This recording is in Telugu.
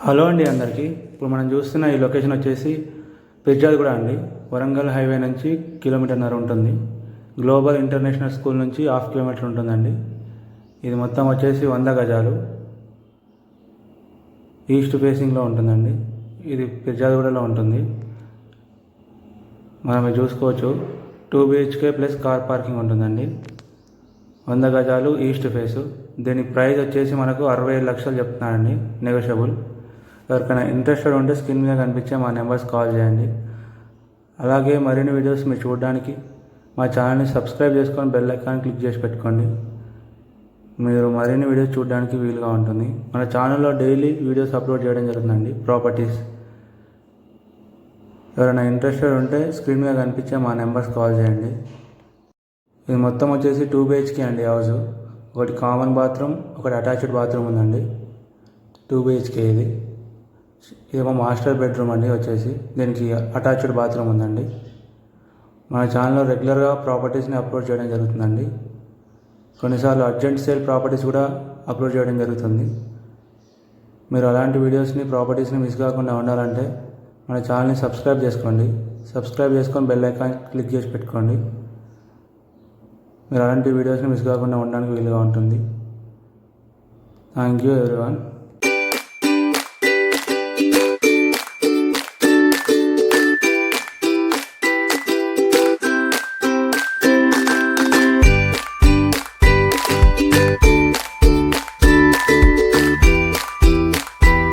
హలో అండి అందరికీ. ఇప్పుడు మనం చూస్తున్న ఈ లొకేషన్ వచ్చేసి పిర్జాదిగూడ అండి. వరంగల్ హైవే నుంచి కిలోమీటర్న్నర ఉంటుంది. గ్లోబల్ ఇంటర్నేషనల్ స్కూల్ నుంచి హాఫ్ కిలోమీటర్ ఉంటుందండి. ఇది మొత్తం వచ్చేసి 100 గజాలు ఈస్ట్ ఫేసింగ్లో ఉంటుందండి. ఇది పిర్జాదిగూడలో ఉంటుంది. మనం ఇది చూసుకోవచ్చు. 2 BHK ప్లస్ కార్ పార్కింగ్ ఉంటుందండి. 100 గజాలు ఈస్ట్ ఫేసు. దీని ప్రైస్ వచ్చేసి మనకు 65 లక్షలు చెప్తున్నానండి, నెగోషియబుల్. ఎవరికైనా ఇంట్రెస్టెడ్ ఉంటే స్క్రీన్ మీద కనిపించే మా నెంబర్స్ కాల్ చేయండి. అలాగే మరిన్ని వీడియోస్ మీరు చూడడానికి మా ఛానల్ని సబ్స్క్రైబ్ చేసుకొని బెల్ ఐకాన్ క్లిక్ చేసి పెట్టుకోండి. మీరు మరిన్ని వీడియోస్ చూడడానికి వీలుగా ఉంటుంది. మన ఛానల్లో డైలీ వీడియోస్ అప్లోడ్ చేయడం జరుగుతుందండి, ప్రాపర్టీస్. ఎవరైనా ఇంట్రెస్టెడ్ ఉంటే స్క్రీన్ మీద కనిపించే మా నెంబర్స్ కాల్ చేయండి. ఇది మొత్తం వచ్చేసి 2 BHK అండి హౌస్. ఒకటి కామన్ బాత్రూమ్, ఒకటి అటాచ్డ్ బాత్రూమ్ ఉందండి. 2 BHK ఇది. ఇదేమో మాస్టర్ బెడ్రూమ్ అండి. వచ్చేసి దీనికి అటాచ్డ్ బాత్రూమ్ ఉందండి. మన ఛానల్లో రెగ్యులర్గా ప్రాపర్టీస్ని అప్లోడ్ చేయడం జరుగుతుందండి. కొన్నిసార్లు అర్జెంట్ సేల్ ప్రాపర్టీస్ కూడా అప్లోడ్ చేయడం జరుగుతుంది. మీరు అలాంటి వీడియోస్ని, ప్రాపర్టీస్ని మిస్ కాకుండా ఉండాలంటే మన ఛానల్ని సబ్స్క్రైబ్ చేసుకోండి. సబ్స్క్రైబ్ చేసుకొని బెల్ ఐకాన్ క్లిక్ చేసి పెట్టుకోండి. మీరు అలాంటి వీడియోస్ని మిస్ కాకుండా ఉండడానికి వీలుగా ఉంటుంది. Thank you everyone.